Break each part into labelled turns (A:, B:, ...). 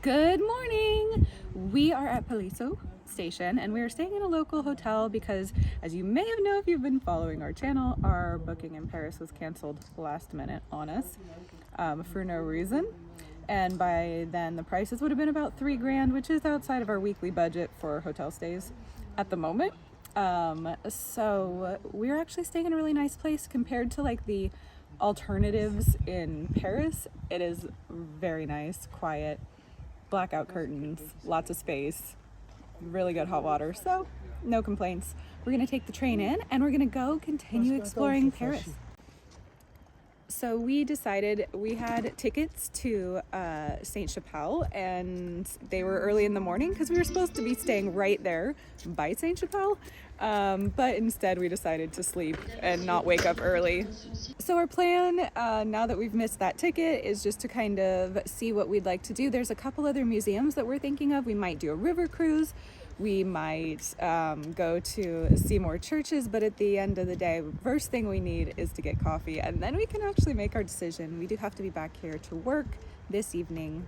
A: Good morning! We are at Paliso Station and we are staying in a local hotel because, as you may have known if you've been following our channel, our booking in Paris was canceled last minute on us for no reason. And by then the prices would have been about $3,000, which is outside of our weekly budget for hotel stays at the moment. So we're actually staying in a really nice place compared to like the alternatives in Paris. It is very nice, quiet, blackout curtains, lots of space, really good hot water, so no complaints. We're gonna take the train in and we're gonna go continue exploring Paris. So we decided we had tickets to Sainte-Chapelle, and they were early in the morning because we were supposed to be staying right there by Sainte-Chapelle, but instead we decided to sleep and not wake up early. So our plan, now that we've missed that ticket, is just to kind of see what we'd like to do. There's a couple other museums that we're thinking of. We might do a river cruise. We might go to see more churches, but at the end of the day, first thing we need is to get coffee, and then we can actually make our decision. We do have to be back here to work this evening,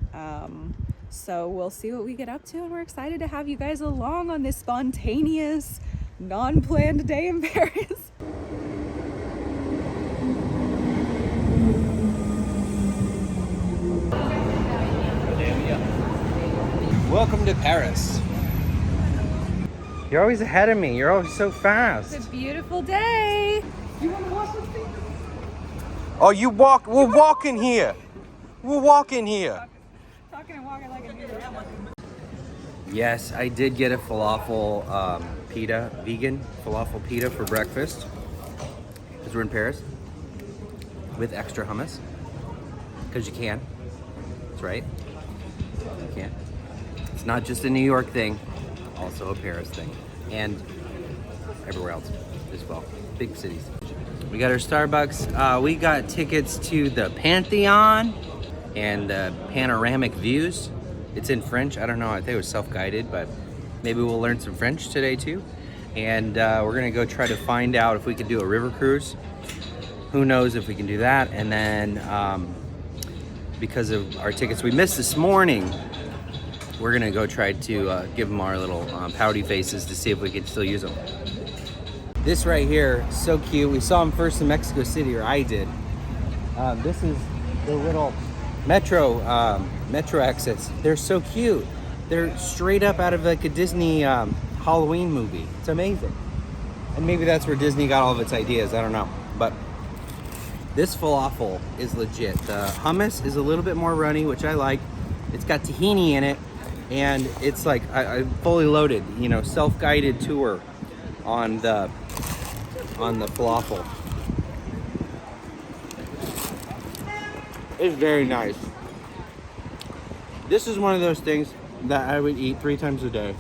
A: so we'll see what we get up to, and we're excited to have you guys along on this spontaneous, non-planned day in Paris.
B: Welcome to Paris. You're always ahead of me. You're always so fast.
A: It's a beautiful day. You want to walk with me?
B: Oh, you walk. We'll walk in here. We'll walk in here.
A: Talking and walking like a neighbor.
B: Yes, I did get a falafel pita, vegan falafel pita for breakfast. Because we're in Paris. With extra hummus. Because you can. That's right. You can. It's not just a New York thing. Also a Paris thing, and everywhere else as well, big cities. We got our Starbucks. We got tickets to the Pantheon and the Panoramic views. It's in French. I don't know, I think it was self-guided, but maybe we'll learn some French today too. And we're gonna go try to find out if we can do a river cruise. Who knows if we can do that. And then because of our tickets we missed this morning, we're gonna go try to give them our little pouty faces to see if we can still use them. This right here, so cute. We saw them first in Mexico City, or I did. This is the little metro exits. They're so cute. They're straight up out of like a Disney Halloween movie. It's amazing. And maybe that's where Disney got all of its ideas, I don't know. But this falafel is legit. The hummus is a little bit more runny, which I like. It's got tahini in it. And it's like I fully loaded, you know, self-guided tour on the falafel. It's very nice. This is one of those things that I would eat 3 times a day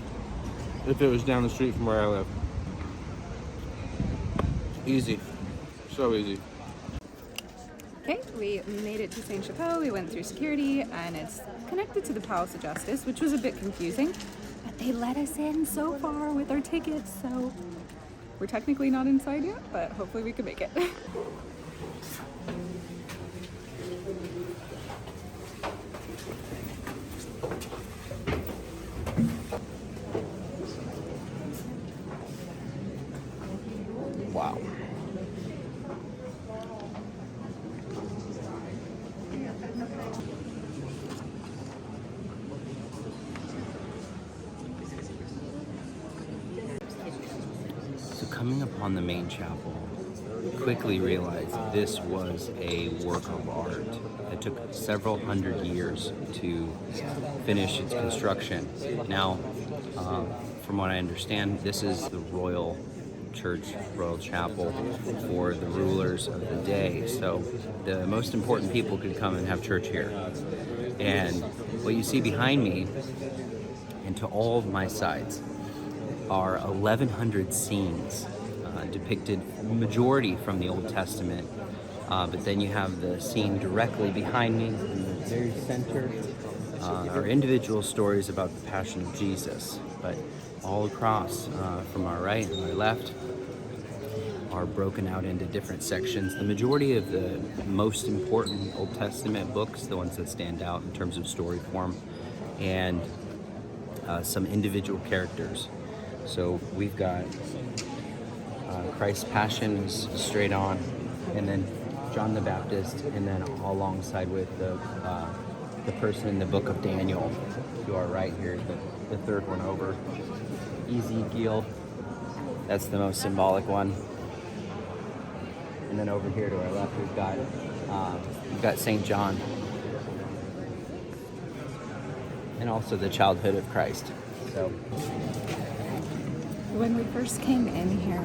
B: if it was down the street from where I live. Easy, so easy.
A: Okay, we made it to Sainte-Chapelle. We went through security, and it's connected to the Palace of Justice, which was a bit confusing, but they let us in so far with our tickets, so we're technically not inside yet, but hopefully we can make it.
B: Wow. Coming upon the main chapel, quickly realized this was a work of art. It took several hundred years to finish its construction. Now, from what I understand, this is the royal church, royal chapel for the rulers of the day. So the most important people could come and have church here. And what you see behind me and to all of my sides are 1,100 scenes depicted, majority from the Old Testament, but then you have the scene directly behind me in the very center are individual stories about the Passion of Jesus, but all across from our right and our left are broken out into different sections. The majority of the most important Old Testament books, the ones that stand out in terms of story form and some individual characters. So we've got Christ's Passion is straight on, and then John the Baptist, and then alongside with the person in the book of Daniel to our right here, the third one over, Ezekiel. That's the most symbolic one. And then over here to our left, we've got St. John, and also the childhood of Christ. So
A: When we first came in here,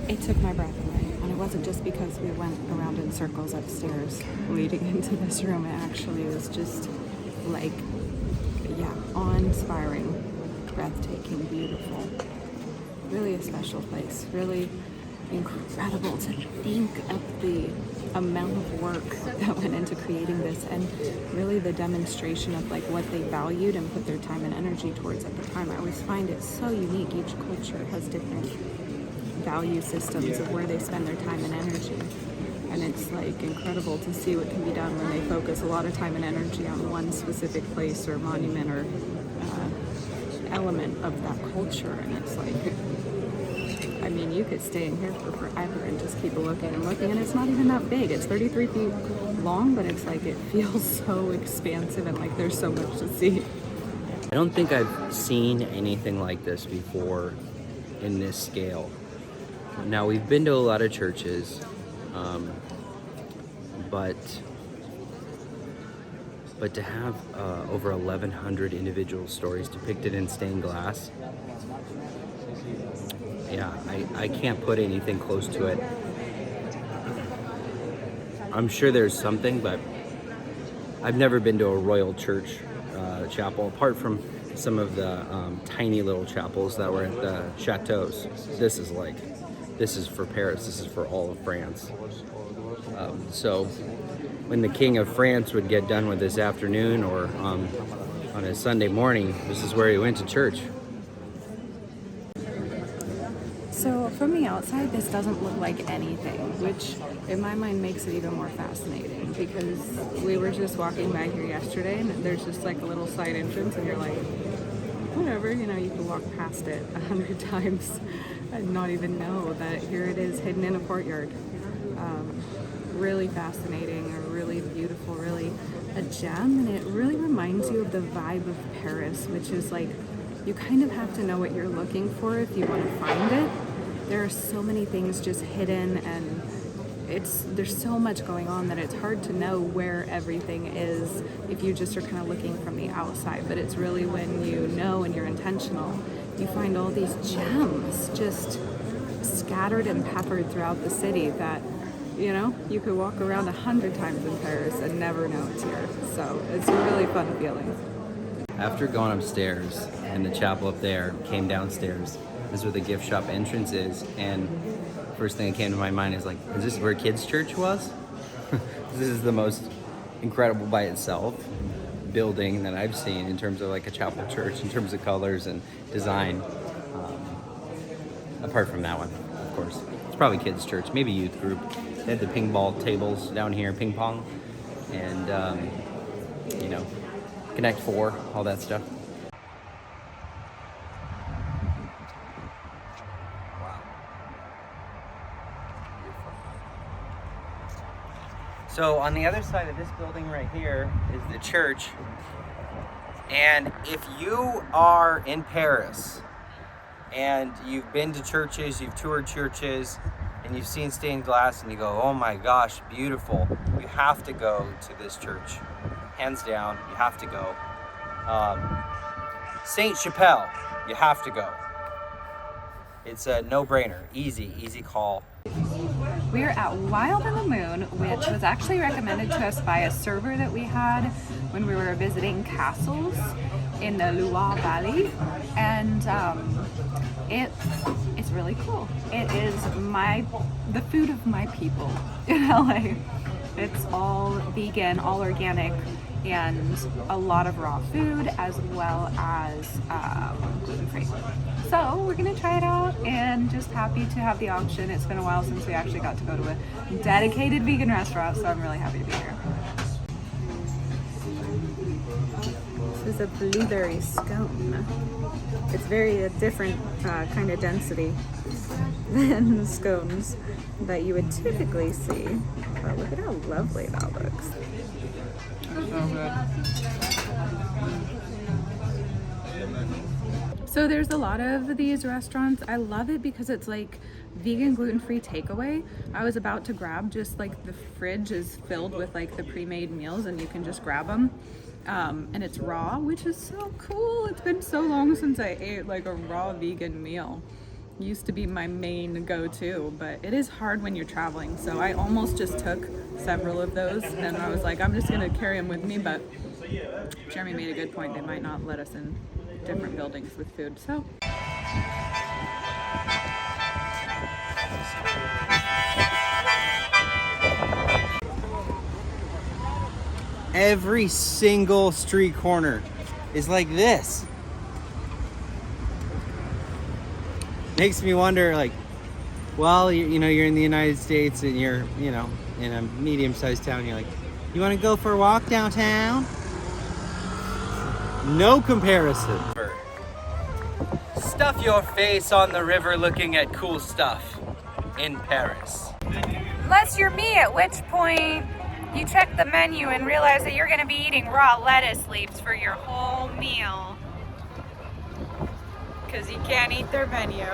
A: it took my breath away. And it wasn't just because we went around in circles upstairs leading into this room. It actually was just like, awe-inspiring, breathtaking, beautiful. Really a special place. Really incredible to think of the amount of work that went into creating this, and really the demonstration of like what they valued and put their time and energy towards at the time. I always find it so unique. Each culture has different value systems of where they spend their time and energy, and it's like incredible to see what can be done when they focus a lot of time and energy on one specific place or monument or element of that culture. And it's like, I mean, you could stay in here for forever and just keep looking and looking, and it's not even that big. It's 33 feet long, but it's like it feels so expansive and like there's so much to see.
B: I don't think I've seen anything like this before in this scale. Now, we've been to a lot of churches, but to have over 1,100 individual stories depicted in stained glass, I can't put anything close to it. I'm sure there's something, but I've never been to a royal church chapel, apart from some of the tiny little chapels that were at the chateaus. This is for Paris. This is for all of France. So when the King of France would get done with this afternoon or on a Sunday morning, this is where he went to church.
A: So from the outside, this doesn't look like anything, which in my mind makes it even more fascinating, because we were just walking by here yesterday and there's just like a little side entrance and you're like, whatever, you can walk past it 100 times and not even know that here it is hidden in a courtyard. Really fascinating, or really beautiful, really a gem, and it really reminds you of the vibe of Paris, which is like, you kind of have to know what you're looking for if you want to find it. There are so many things just hidden, and there's so much going on that it's hard to know where everything is if you just are kind of looking from the outside. But it's really when you know and you're intentional, you find all these gems just scattered and peppered throughout the city that, you could walk around 100 times in Paris and never know it's here. So it's a really fun feeling.
B: After going upstairs in the chapel up there, came downstairs. This is where the gift shop entrance is, and first thing that came to my mind is like, is this where kids' church was? This is the most incredible by itself building that I've seen in terms of like a chapel church, in terms of colors and design. Apart from that one, of course. It's probably kids' church, maybe youth group. They had the ping ball tables down here, ping pong, and Connect 4, all that stuff. Wow. So on the other side of this building right here is the church. And if you are in Paris and you've been to churches, you've toured churches, and you've seen stained glass and you go, oh my gosh, beautiful, you have to go to this church. Hands down, you have to go. Sainte-Chapelle, you have to go. It's a no-brainer, easy call.
A: We are at Wild in the Moon, which was actually recommended to us by a server that we had when we were visiting castles in the Loire Valley, and it's really cool. It is the food of my people in LA. It's all vegan, all organic, and a lot of raw food, as well as gluten-free. So we're gonna try it out, and just happy to have the option. It's been a while since we actually got to go to a dedicated vegan restaurant, so I'm really happy to be here. is a blueberry scone. It's very different kind of density than the scones that you would typically see. But look at how lovely that looks.
B: So good.
A: So there's a lot of these restaurants. I love it because it's like vegan, gluten-free takeaway. I was about to grab, just like the fridge is filled with like the pre-made meals and you can just grab them. And it's raw, which is so cool. It's been so long since I ate like a raw vegan meal. Used to be my main go-to, but it is hard when you're traveling. So I almost just took several of those and I was like, I'm just gonna carry them with me, but Jeremy made a good point. They might not let us in different buildings with food, so.
B: Every single street corner is like this. Makes me wonder, like, well, you know, you're in the United States and you're, you know, in a medium-sized town. You're like, you want to go for a walk downtown? No comparison. Stuff your face on the river looking at cool stuff in Paris.
C: Unless you're me, at which point you check the menu and realize that you're going to be eating raw lettuce leaves for your whole meal. Because you can't eat their menu.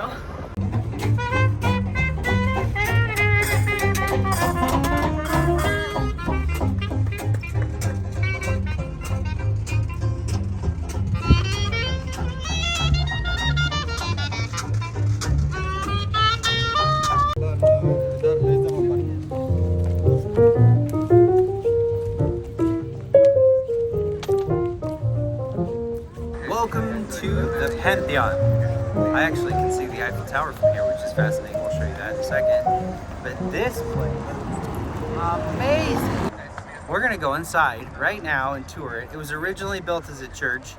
B: Welcome to the Pantheon. I actually can see the Eiffel Tower from here, which is fascinating. We'll show you that in a second. But this place, amazing. We're gonna go inside right now and tour it. It was originally built as a church,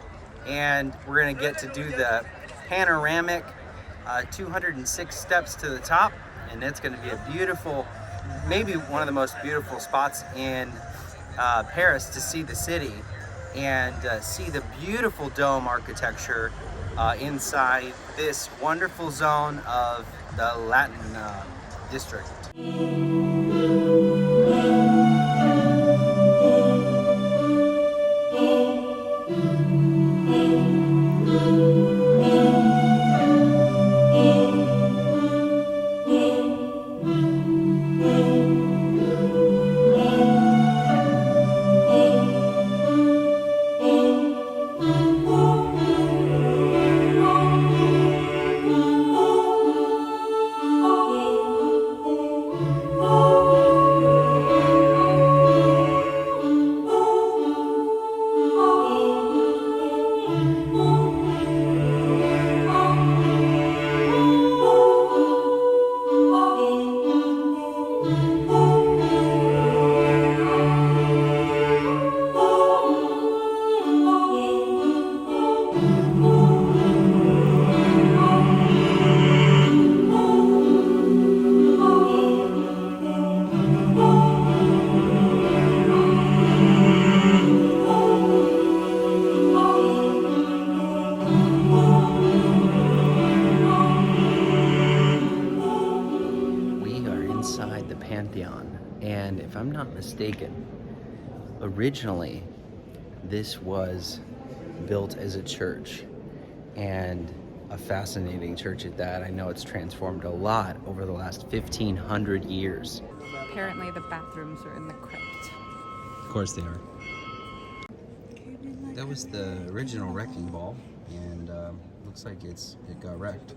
B: and we're gonna get to do the panoramic 206 steps to the top, and it's gonna be a beautiful, maybe one of the most beautiful spots in Paris to see the city and see the beautiful dome architecture inside this wonderful zone of the Latin district. Pantheon, and if I'm not mistaken, originally this was built as a church, and a fascinating church at that. I know it's transformed a lot over the last 1,500 years.
A: Apparently the bathrooms are in the crypt.
B: Of course they are. That was the original wrecking ball, and looks like it got wrecked.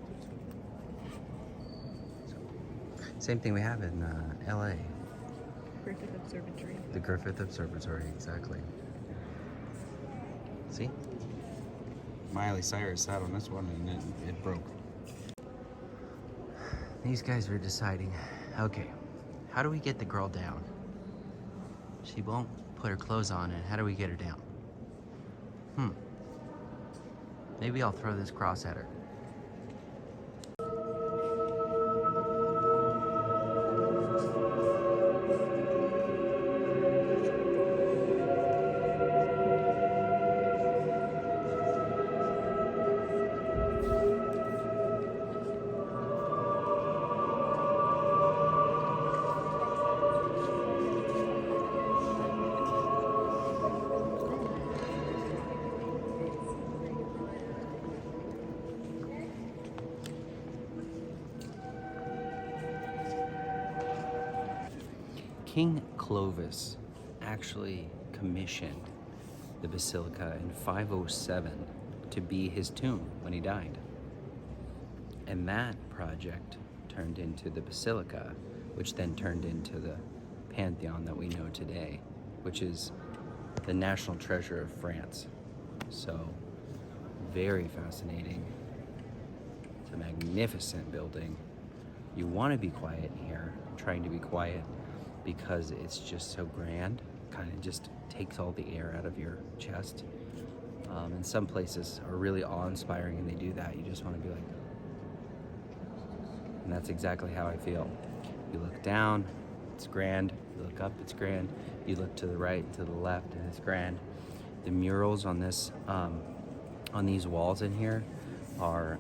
B: Same thing we have in LA.
A: Griffith Observatory.
B: The Griffith Observatory, exactly. See? Miley Cyrus sat on this one and it broke. These guys were deciding, okay, how do we get the girl down? She won't put her clothes on, and how do we get her down? Maybe I'll throw this cross at her. King Clovis actually commissioned the basilica in 507 to be his tomb when he died. And that project turned into the basilica, which then turned into the Pantheon that we know today, which is the national treasure of France. So, very fascinating. It's a magnificent building. You want to be quiet in here. I'm trying to be quiet because it's just so grand. Kind of just takes all the air out of your chest. And some places are really awe-inspiring and they do that. You just want to be like, and that's exactly how I feel. You look down, it's grand. You look up, it's grand. You look to the right, to the left, and it's grand. The murals on this, on these walls in here, are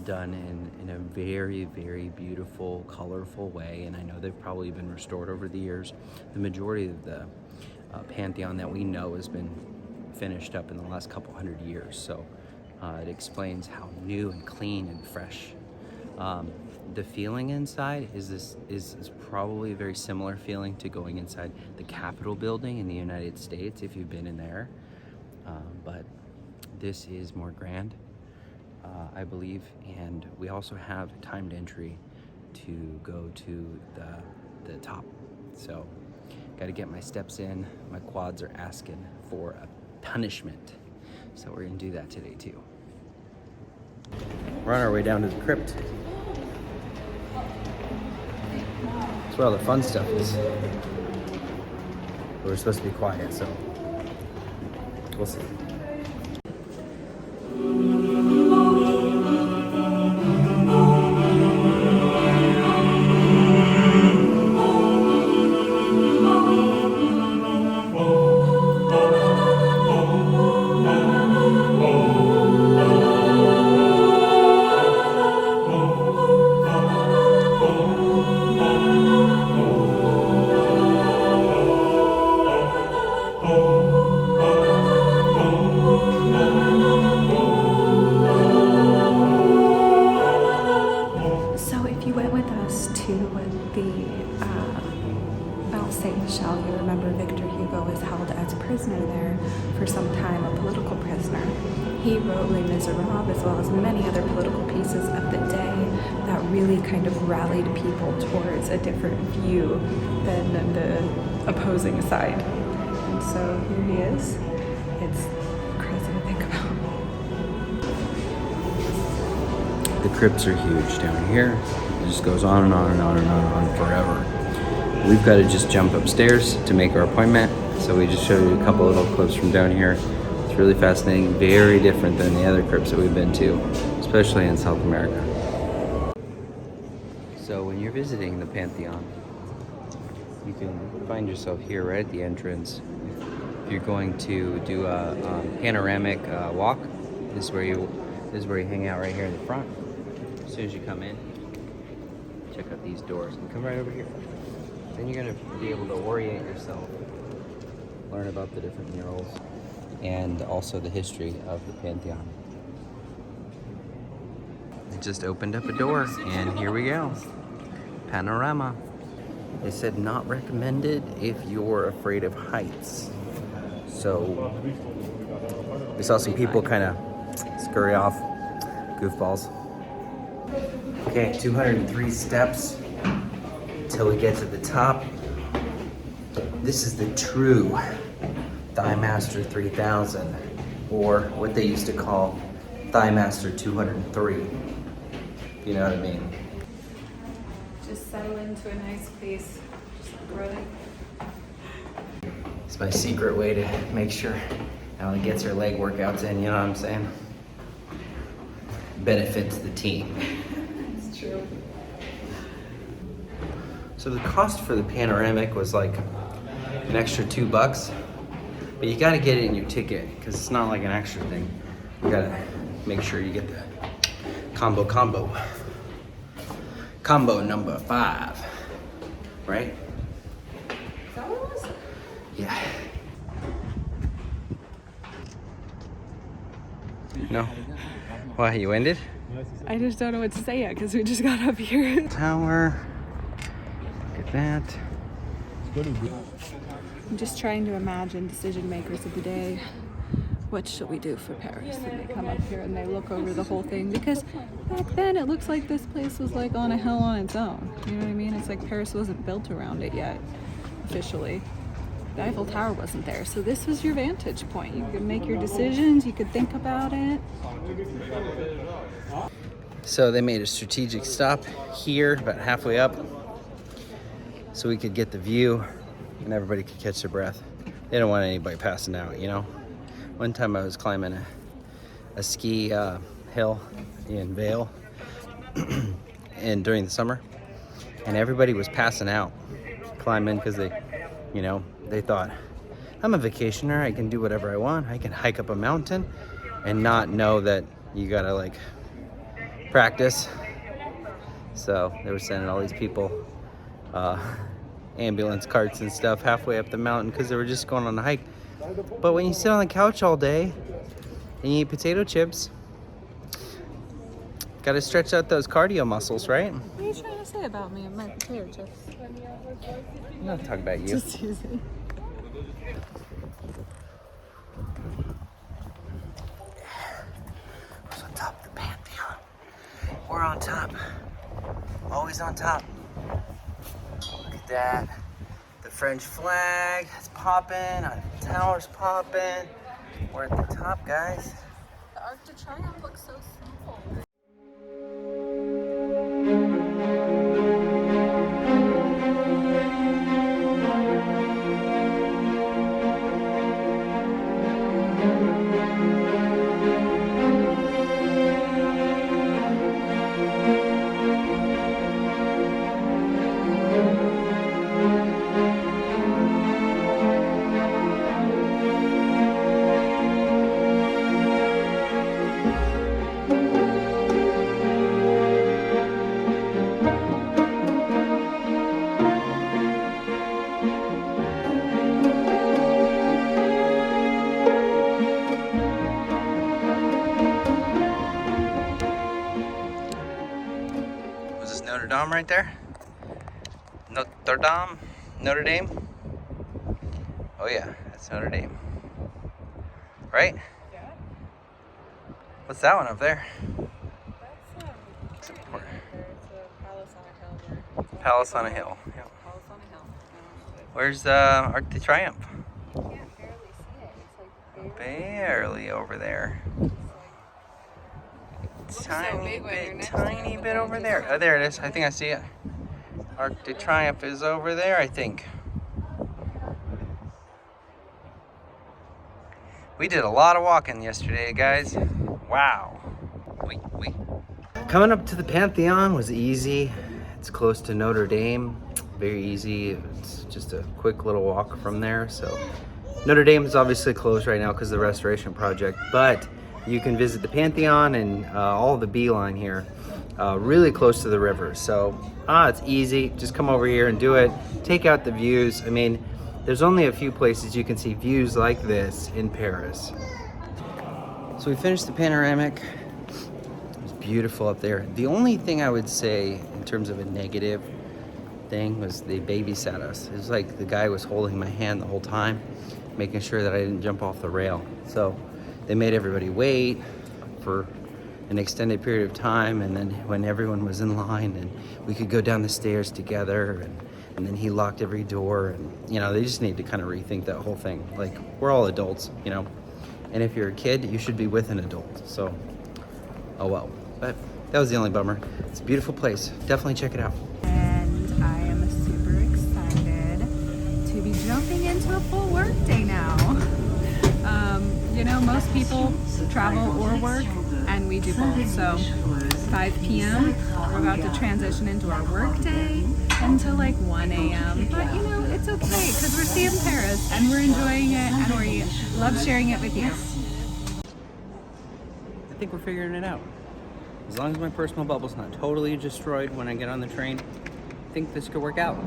B: done in a very, very beautiful, colorful way. And I know they've probably been restored over the years. The majority of the Pantheon that we know has been finished up in the last couple hundred years. So it explains how new and clean and fresh. The feeling inside is probably a very similar feeling to going inside the Capitol building in the United States if you've been in there. But this is more grand, I believe, and we also have timed entry to go to the top. So, got to get my steps in. My quads are asking for a punishment, so we're gonna do that today too. We're on our way down to the crypt. That's where all the fun stuff is. We're supposed to be quiet, so we'll see.
D: Sainte-Chapelle, you remember Victor Hugo was held as prisoner there for some time, a political prisoner. He wrote Les Miserables as well as many other political pieces of the day that really kind of rallied people towards a different view than the opposing side. And so here he is. It's crazy to think about.
B: The crypts are huge down here. It just goes on and on and on and on and on forever. We've got to just jump upstairs to make our appointment. So we just showed you a couple little clips from down here. It's really fascinating, very different than the other crypts that we've been to, especially in South America. So when you're visiting the Pantheon, you can find yourself here right at the entrance. If you're going to do a panoramic walk, this is where you hang out right here in the front. As soon as you come in, check out these doors and come right over here. Then you're going to be able to orient yourself, learn about the different murals, and also the history of the Pantheon. It just opened up a door, and here we go. Panorama. They said not recommended if you're afraid of heights. So we saw some people kind of scurry off, goofballs. Okay, 203 steps till we get to the top. This is the true Thigh Master 3000, or what they used to call Thigh Master 203. You know what I mean?
A: Just settle into a nice place. Just really.
B: It's my secret way to make sure Allie gets her leg workouts in, you know what I'm saying? Benefits the team.
A: It's true.
B: So the cost for the panoramic was like an extra $2, but you gotta get it in your ticket because it's not like an extra thing. You gotta make sure you get the combo number 5, right?
A: Is that what it was?
B: Yeah. No? Why, you ended?
A: I just don't know what to say yet because we just got up here.
B: Tower. Look at that.
A: I'm just trying to imagine decision makers of the day. What should we do for Paris? And they come up here and they look over the whole thing, because back then it looks like this place was like on a hill on its own. You know what I mean? It's like Paris wasn't built around it yet, officially. The Eiffel Tower wasn't there, so this was your vantage point. You could make your decisions, you could think about it.
B: So they made a strategic stop here, about halfway up, so we could get the view and everybody could catch their breath. They don't want anybody passing out, you know? One time I was climbing a ski hill in Vale and during the summer, and everybody was passing out climbing because they thought, I'm a vacationer, I can do whatever I want, I can hike up a mountain, and not know that you gotta like practice. So they were sending all these people ambulance carts and stuff halfway up the mountain because they were just going on a hike. But when you sit on the couch all day and you eat potato chips, gotta stretch out those cardio muscles, right?
A: What are you trying to say about me and my potato chips?
B: I'm not talking about you.
A: Just teasing.
B: Who's on top of the Pantheon? We're on top. Always on top. Look at that. The French flag is popping. Our tower's popping. We're at the top, guys.
A: The Arc de Triomphe looks so simple.
B: Notre Dame right there? Notre Dame? Oh yeah, that's Notre Dame. Right?
A: Yeah.
B: What's that one up there?
A: That's there's a palace on a hill.
B: Palace on a hill. Yeah.
A: Palace on a hill.
B: Where's Arc de Triomphe?
A: You can't barely see it. It's like
B: Barely over there. Tiny bit over there. Oh, there it is. I think I see it. Arc de Triomphe is over there, I think. We did a lot of walking yesterday, guys. Wow. Coming up to the Pantheon was easy. It's close to Notre Dame. Very easy. It's just a quick little walk from there. So Notre Dame is obviously closed right now because of the restoration project, but you can visit the Pantheon and all the beeline here, really close to the river. So it's easy. Just come over here and do it. Take out the views. I mean, there's only a few places you can see views like this in Paris. So we finished the Panoramic. It was beautiful up there. The only thing I would say in terms of a negative thing was they babysat us. It was like the guy was holding my hand the whole time, making sure that I didn't jump off the rail. So they made everybody wait for an extended period of time, and then when everyone was in line and we could go down the stairs together, and then he locked every door, and they just need to kind of rethink that whole thing. Like, we're all adults, and if you're a kid, you should be with an adult. So, oh well. But that was the only bummer. It's a beautiful place. Definitely check it out.
A: And I am super excited to be jumping into a full work day now. Most people travel or work, and we do both. So 5 p.m., we're about to transition into our work day until like 1 a.m. But it's okay because we're seeing Paris and we're enjoying it and we love sharing it with you.
B: I think we're figuring it out. As long as my personal bubble's not totally destroyed when I get on the train, I think this could work out.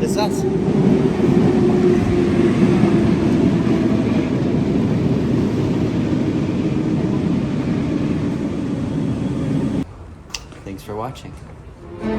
B: This is us. Thanks for watching. Bye.